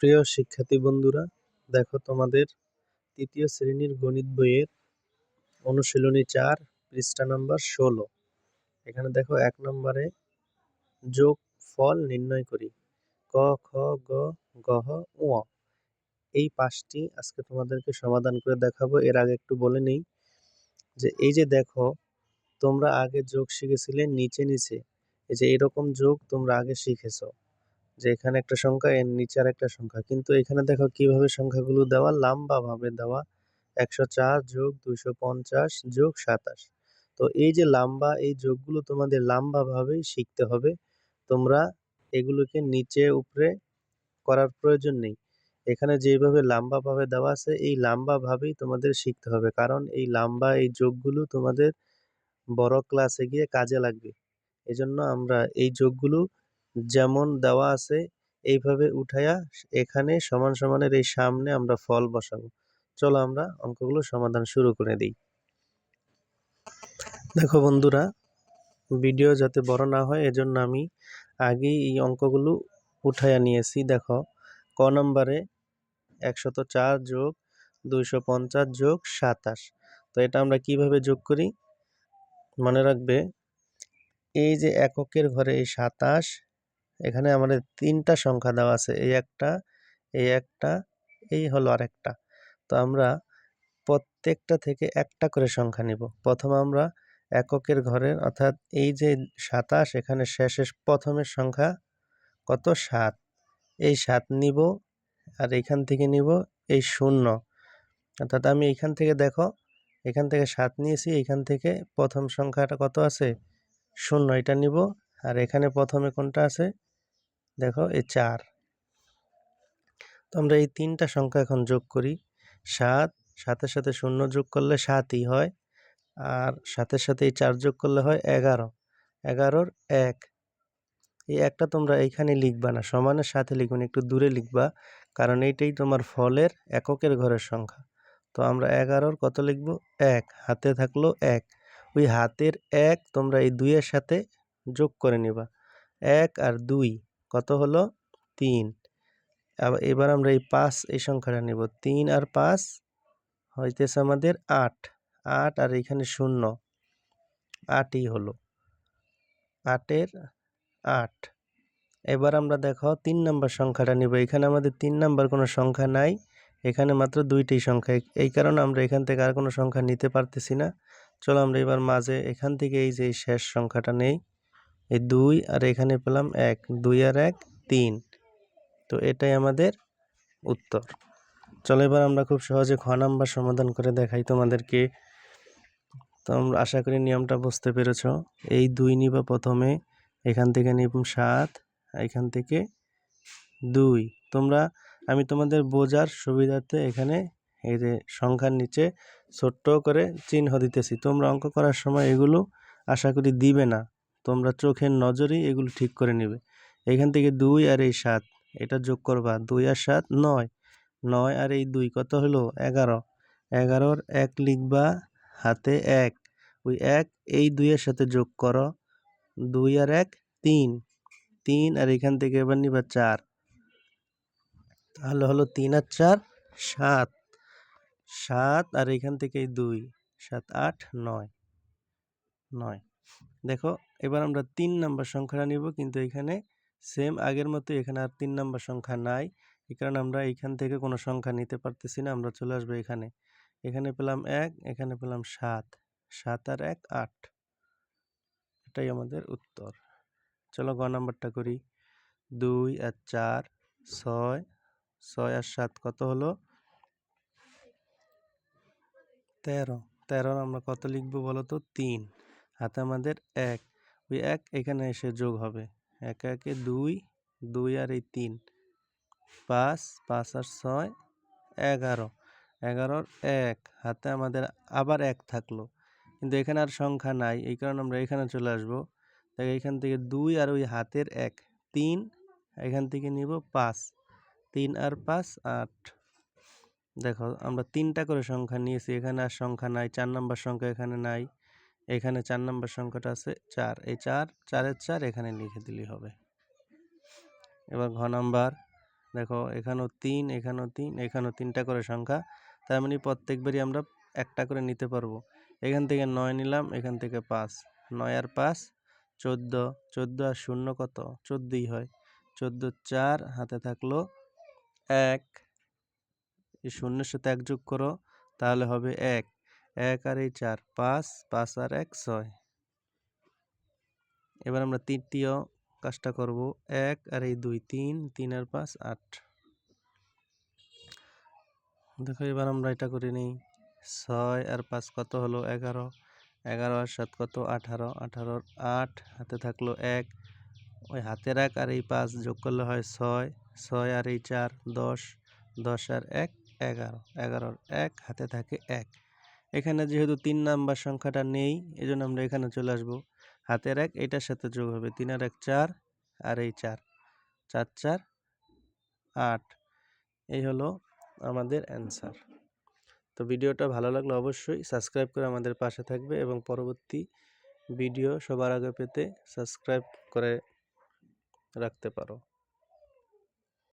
প্রিয় শিক্ষার্থী বন্ধুরা, দেখো তোমাদের তৃতীয় শ্রেণীর গণিত বইয়ের অনুশীলনী ৪ পৃষ্ঠা নাম্বার ১৬। এখানে দেখো ১ নম্বরে যোগ ফল নির্ণয় করি ক খ গ গহ ঙ। এই ৫টি আজকে তোমাদেরকে সমাধান করে দেখাবো। এর আগে একটু বলে নেই যে এই যে দেখো তোমরা আগে যোগ শিখেছিলে নিচে নিচে, এই যে এরকম যোগ তোমরা আগে শিখেছো যে এখানে একটা সংখ্যা এর নিচে আর একটা সংখ্যা, কিন্তু এখানে দেখো কিভাবে সংখ্যাগুলো দেওয়া, লম্বা ভাবে দেওয়া ১০৪ যোগ ২৫০ যোগ ২৭। তো এই যে লম্বা এই যোগগুলো তোমাদের লম্বা ভাবেই শিখতে হবে। তোমরা এগুলোকে নিচে উপরে করার প্রয়োজন নেই। এখানে যেভাবে লম্বা ভাবে দেওয়া আছে এই লম্বা ভাবেই তোমাদের শিখতে হবে, কারণ এই লম্বা এই যোগগুলো তোমাদের বড় ক্লাসে গিয়ে কাজে লাগবে। এজন্য আমরা এই যোগগুলো যেমন দেওয়া আছে এইভাবে উঠাইয়া এখানে সমান সমানের এই সামনে আমরা ফল বসাবো। চলো আমরা অঙ্কগুলো সমাধান শুরু করে দিই। দেখো বন্ধুরা, ভিডিও যাতে বড় না হয় এজন্য আমি আগেই এই অঙ্কগুলো উঠাইয়া নিয়েছি। দেখো ক নম্বরে ১০৪ যোগ ২৫০ যোগ ২৭। তো এটা আমরা কিভাবে যোগ করি মনে রাখবে, এই যে এককের ঘরে এই ২৭, এখানে আমাদের ৩টা সংখ্যা দেওয়া আছে, এই একটা, এই একটা, এই হলো আরেকটা। তো আমরা প্রত্যেকটা থেকে একটা করে সংখ্যা নিব। প্রথমে আমরা এককের ঘরের অর্থাৎ এই যে ২৭, এখানে শেষের প্রথমের সংখ্যা কত ৭, এই ৭ নিব আর এখান থেকে নিব এই ০। অর্থাৎ আমি এখান থেকে দেখো এখান থেকে ৭ নিয়েছি, এখান থেকে প্রথম সংখ্যাটা কত আছে ০, এটা নিব। আর এখানে প্রথমে কোনটা আছে দেখো এই ৪। তো আমরা এই ৩টা সংখ্যা এখন যোগ করি। ৭, ৭-এর সাথে ০ যোগ করলে ৭ই হয়, আর ৭-এর সাথে এই ৪ যোগ করলে হয় ১১। ১১-র ১, এই একটা তোমরা এইখানে লিখবা না, সমানের সাথে লিখবা না, একটু দূরে লিখবা, কারণ এইটাই তোমার ফলের এককের ঘরের সংখ্যা। তো আমরা ১১-র কত লিখব ১, হাতে থাকলো ১। ওই হাতের ১ তোমরা এই ২-এর সাথে যোগ করে নিবা। ১ আর ২ কত হলো ৩। এবার আমরা এই ৫ এই সংখ্যাটা নিব। ৩ আর ৫ হইতেছে আমাদের ৮। ৮ আর এখানে ০, ৮ই হলো, ৮-এর ৮। এবার আমরা দেখো ৩ নাম্বার সংখ্যাটা নিব। এখানে আমাদের ৩ নাম্বার কোনো সংখ্যা নাই, এখানে মাত্র ২টি সংখ্যা, এই কারণে আমরা এখান থেকে আর কোনো সংখ্যা নিতে পারতেছি না। চলো আমরা এবার মাঝে এখান থেকে এই যে শেষ সংখ্যাটা নেই, এই ২ আর এখানে পেলাম ১, ২ আর ১ ৩। তো এটাই আমাদের উত্তর। চলো এবার আমরা খুব সহজে খ নাম্বার সমাধান করে দেখাই তোমাদেরকে। তো আমরা আশা করি নিয়মটা বুঝতে পেরেছ। এই ২ নিবা প্রথমে, এখান থেকে নিব ৭, এখান থেকে ২। আমি তোমাদের বোঝার সুবিধার্থে এখানে এই যে সংখ্যার নিচে ছোট্ট করে চিহ্ন দিতেছি। তোমরা অঙ্ক করার সময় এগুলো আশা করি দিবে না, তোমরা চোখের নজরেই এগুলো ঠিক করে নেবে। এখান থেকে ২ আর এই ৭ এটা যোগ করবা, ২ আর ৭ ৯, ৯ আর এই ২ কত হলো ১১। ১১-র ১ লিখবা, হাতে ১, ওই ১ এই ২-এর সাথে যোগ করো, ২ আর ১ ৩, ৩ আর এখান থেকে এবার নিবা ৪, তাহলে হলো ৩ আর ৪ ৭, ৭ আর এখান থেকে এই ২, ৭ ৮ ৯, ৯। দেখো এবার আমরা ৩ নাম্বার সংখ্যাটা নিব, কিন্তু এখানে সেম আগের মতো এখানে আর ৩ নাম্বার সংখ্যা নাই, এই কারণে আমরা এখান থেকে কোনো সংখ্যা নিতে পারতেছি না। আমরা চলে আসবো এখানে, এখানে পেলাম ১, এখানে পেলাম ৭, ৭ আর ১ ৮, এটাই আমাদের উত্তর। চলো গ নাম্বারটা করি। ২ আর ৪ ৬, ৬ আর ৭ কত হলো ১৩। ১৩ আমরা কত লিখবো বলো তো ৩, হাতে আমাদের ১, ওই ১ এখানে এসে যোগ হবে, ১ একে ২, ২ আর এই ৩ ৫, ৫ আর ৬ ১১। ১১-র ১, হাতে আমাদের আবার ১ থাকলো, কিন্তু এখানে আর সংখ্যা নাই, এই কারণে আমরা এখানে চলে আসবো। তাই এখান থেকে ২ আর ওই হাতের ১ ৩, এখান থেকে নিব ৫, ৩ আর ৫ ৮। দেখো আমরা ৩টা করে সংখ্যা নিয়েছি, এখানে আর সংখ্যা নাই, ৪ নাম্বার সংখ্যা এখানে নাই, এখানে ৪ নাম্বার সংখ্যাটা আছে ৪, এই ৪, ৪-এর ৪ এখানে লিখে দিলেই হবে। এবার ঘ নাম্বার দেখো এখানেও 3, এখানেও 3, এখানেও 3টা করে সংখ্যা, তার মানে প্রত্যেকবারই আমরা একটা করে নিতে পারবো। এখান থেকে 9 নিলাম, এখান থেকে 5, 9 আর 5 14, 14 আর 0 কত? 14ই হয়। 14 4 হাতে থাকলো 1, এই শূন্যের সাথে 1 যোগ করো তাহলে হবে 1, 1 আর এই 4 5, 5 আর 1 6। এবার আমরা তৃতীয় কাজটা করব, 1 আর এই 2 3, 3 আর 5 8। দেখো এবার আমরা এটা করে নিই, 6 আর 5 কত হলো? 11, 11 আর 7 কত? 18, 18 আর 8 হাতে থাকলো 1, ওই হাতের 1 আর এই 5 যোগ করলে হয় 6, 6 আর এই 4 10, 10 আর 1 11, 11 আর 1 হাতে থাকে 1। এখানে যেহেতু 3 নাম্বার সংখ্যাটা নেই এজন্য আমরা এখানে চলে আসব, হাতের 1 এটার সাথে যোগ হবে, 3 আর 1 4 আর এই 4, 4 4 8। এই হলো আমাদের অ্যান্সার। তো ভিডিওটা ভালো লাগলে অবশ্যই সাবস্ক্রাইব করে আমাদের পাশে থাকবে এবং পরবর্তী ভিডিও সবার আগে পেতে সাবস্ক্রাইব করে রাখতে পারো।